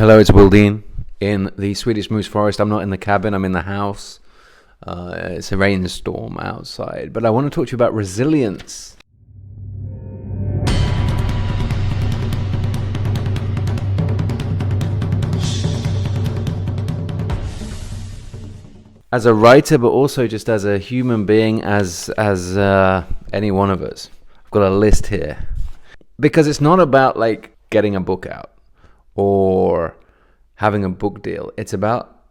Hello, it's Will Dean in the Swedish Moose Forest. I'm not in the cabin, I'm in the house. It's a rainstorm outside, but I want to talk to you about resilience. As a writer, but also just as a human being, as any one of us. I've got a list here. Because it's not about like getting a book out or having a book deal. It's about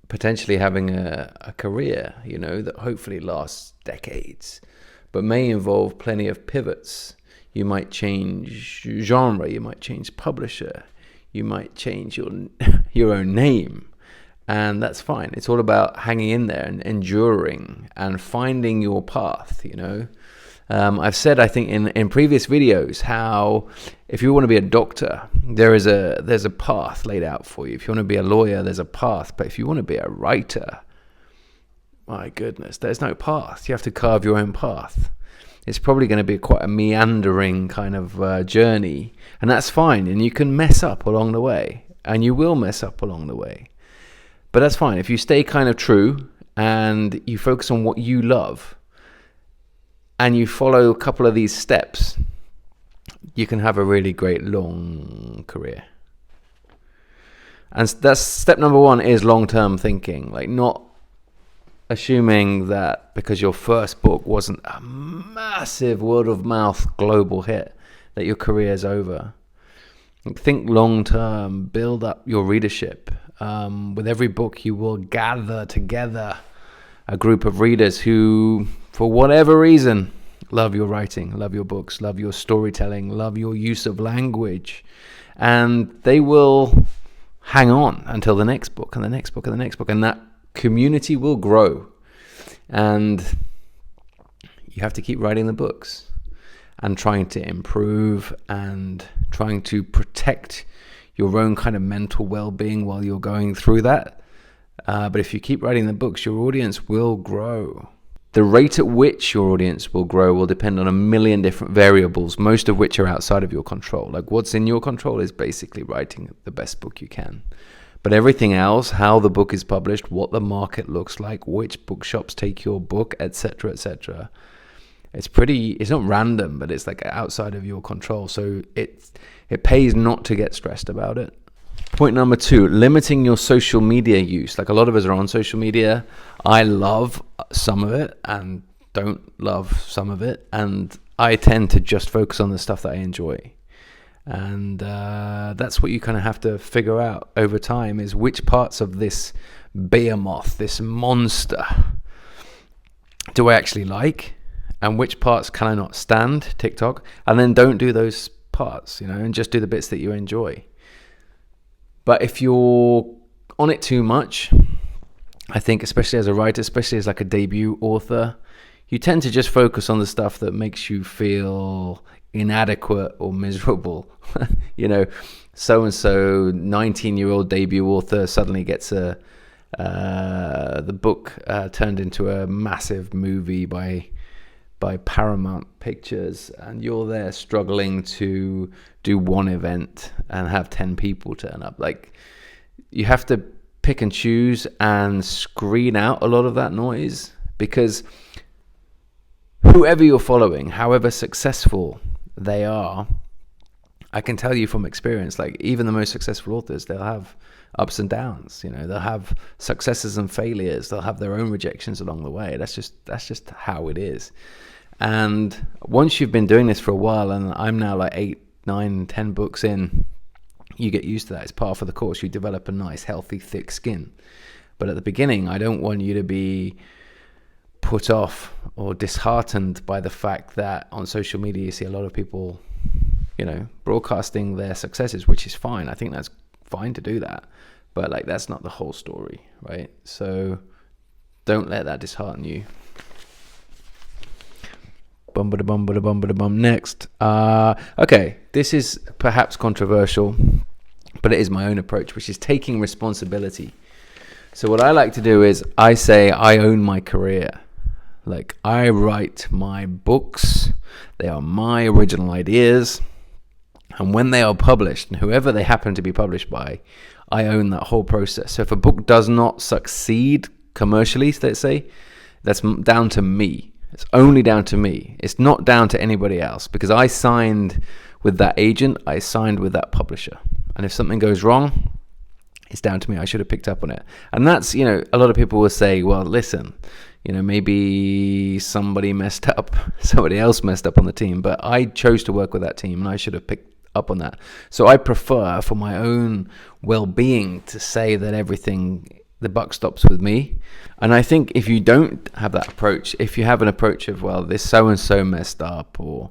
potentially having a career, that hopefully lasts decades, but may involve plenty of pivots. You might change genre, you might change publisher, you might change your own name, and that's fine. It's all about hanging in there and enduring and finding your path, I've said, I think, in previous videos, how if you want to be a doctor, there's a path laid out for you. If you want to be a lawyer, there's a path. But if you want to be a writer, my goodness, there's no path. You have to carve your own path. It's probably going to be quite a meandering kind of journey, and that's fine. And you can mess up along the way, and you will mess up along the way. But that's fine. If you stay kind of true and you focus on what you love, and you follow a couple of these steps, you can have a really great long career. And that's step number one, is long-term thinking. Like, not assuming that because your first book wasn't a massive word-of-mouth global hit, that your career's over. Think long-term, build up your readership. With every book, you will gather together a group of readers who, for whatever reason, love your writing, love your books, love your storytelling, love your use of language. And they will hang on until the next book and the next book and the next book. And that community will grow. And you have to keep writing the books and trying to improve and trying to protect your own kind of mental well-being while you're going through that. But if you keep writing the books, your audience will grow. The rate at which your audience will grow will depend on a million different variables, most of which are outside of your control. Like, what's in your control is basically writing the best book you can. But everything else, how the book is published, what the market looks like, which bookshops take your book, etc., etc. It's not random, but it's like outside of your control. So it pays not to get stressed about it. Point number 2, limiting your social media use. Like, a lot of us are on social media. I love some of it and don't love some of it. And I tend to just focus on the stuff that I enjoy. And that's what you kind of have to figure out over time, is which parts of this behemoth, this monster, do I actually like? And which parts can I not stand? TikTok. And then don't do those parts, and just do the bits that you enjoy. But if you're on it too much, I think, especially as a writer, especially as like a debut author, you tend to just focus on the stuff that makes you feel inadequate or miserable. So-and-so 19-year-old debut author suddenly gets the book turned into a massive movie by Paramount Pictures, and you're there struggling to do one event and have 10 people turn up. Like, you have to pick and choose and screen out a lot of that noise, because whoever you're following, however successful they are, I can tell you from experience, like, even the most successful authors, they'll have ups and downs. They'll have successes and failures. They'll have their own rejections along the way. That's just how it is. And once you've been doing this for a while, and I'm now like 8, 9, 10 books in, you get used to that. It's part of the course. You develop a nice, healthy, thick skin. But at the beginning, I don't want you to be put off or disheartened by the fact that on social media you see a lot of people, broadcasting their successes, which is fine. I think that's fine to do that. But like, that's not the whole story, right? So don't let that dishearten you. Next. Okay, this is perhaps controversial, but it is my own approach, which is taking responsibility. So what I like to do is I say I own my career. Like, I write my books. They are my original ideas. And when they are published, and whoever they happen to be published by, I own that whole process. So if a book does not succeed commercially, let's say, that's down to me. It's only down to me. It's not down to anybody else, because I signed with that agent, I signed with that publisher. And if something goes wrong, it's down to me. I should have picked up on it. And that's, a lot of people will say, well, listen, maybe somebody else messed up on the team, but I chose to work with that team and I should have picked up on that. So I prefer, for my own well-being, to say that the buck stops with me. And I think if you don't have that approach, if you have an approach of, well, this so-and-so messed up, or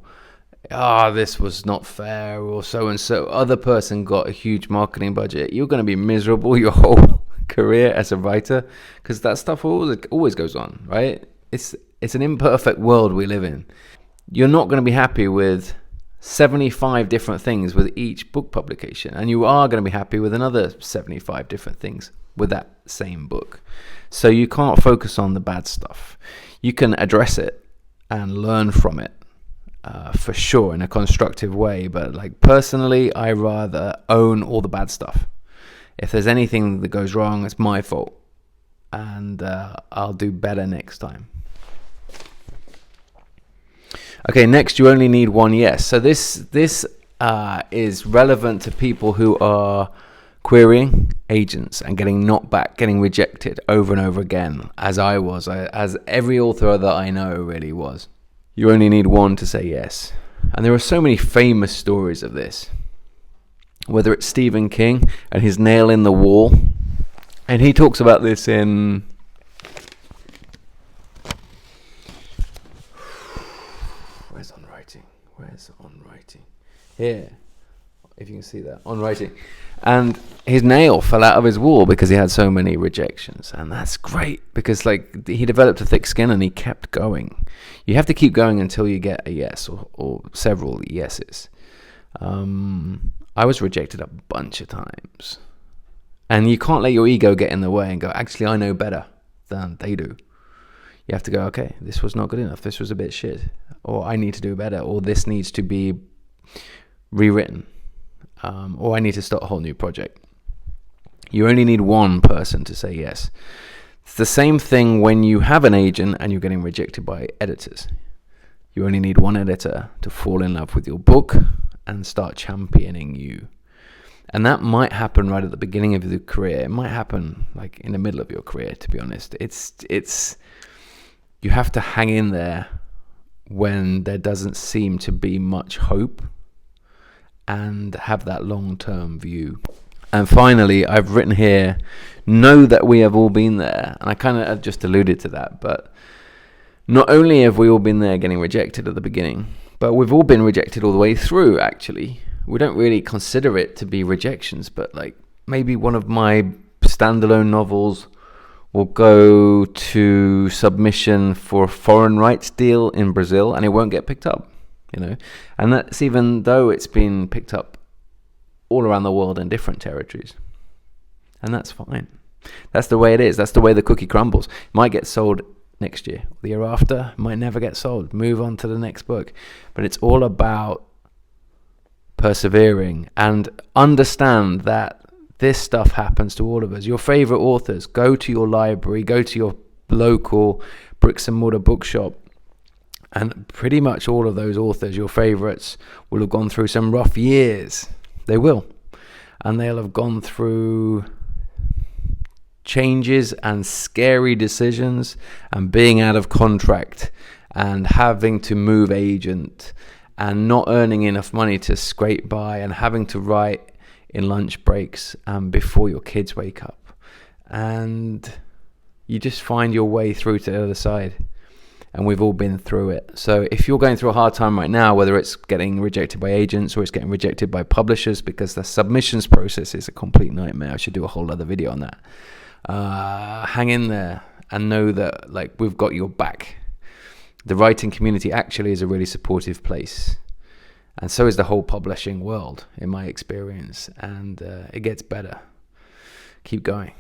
this was not fair, or so-and-so other person got a huge marketing budget, you're going to be miserable your whole career as a writer, because that stuff always goes on, right? It's an imperfect world we live in. You're not going to be happy with 75 different things with each book publication, and you are going to be happy with another 75 different things with that same book. So you can't focus on the bad stuff. You can address it and learn from it, for sure, in a constructive way, but personally, I rather own all the bad stuff. If there's anything that goes wrong, it's my fault, and I'll do better next time. Okay, next, you only need one yes. So this is relevant to people who are querying agents and getting knocked back, getting rejected over and over again, as I was, as every author that I know really was. You only need one to say yes. And there are so many famous stories of this, whether it's Stephen King and his nail in the wall. And he talks about this in... Where's on writing? Here, if you can see that, on writing. And his nail fell out of his wall because he had so many rejections. And that's great, because he developed a thick skin and he kept going. You have to keep going until you get a yes, or several yeses. I was rejected a bunch of times. And you can't let your ego get in the way and go, actually, I know better than they do. You have to go, okay, this was not good enough. This was a bit shit. Or I need to do better. Or this needs to be rewritten. Or I need to start a whole new project. You only need one person to say yes. It's the same thing when you have an agent and you're getting rejected by editors. You only need one editor to fall in love with your book and start championing you. And that might happen right at the beginning of your career. It might happen in the middle of your career, to be honest. It's you have to hang in there when there doesn't seem to be much hope, and have that long-term view. And finally, I've written here, know that we have all been there. And I kind of just alluded to that, but not only have we all been there getting rejected at the beginning, but we've all been rejected all the way through, actually. We don't really consider it to be rejections, but maybe one of my standalone novels will go to submission for a foreign rights deal in Brazil, and it won't get picked up, and that's even though it's been picked up all around the world in different territories. And that's fine. That's the way it is. That's the way the cookie crumbles. It might get sold next year. The year after, it might never get sold. Move on to the next book. But it's all about persevering, and understand that this stuff happens to all of us. Your favorite authors, go to your library, go to your local bricks and mortar bookshop, and pretty much all of those authors, your favorites, will have gone through some rough years. They will. And they'll have gone through changes and scary decisions, and being out of contract, and having to move agent, and not earning enough money to scrape by, and having to write in lunch breaks before your kids wake up. And you just find your way through to the other side. And we've all been through it. So if you're going through a hard time right now, whether it's getting rejected by agents or it's getting rejected by publishers, because the submissions process is a complete nightmare. I should do a whole other video on that. Hang in there and know that we've got your back. The writing community actually is a really supportive place. And so is the whole publishing world, in my experience. And it gets better. Keep going.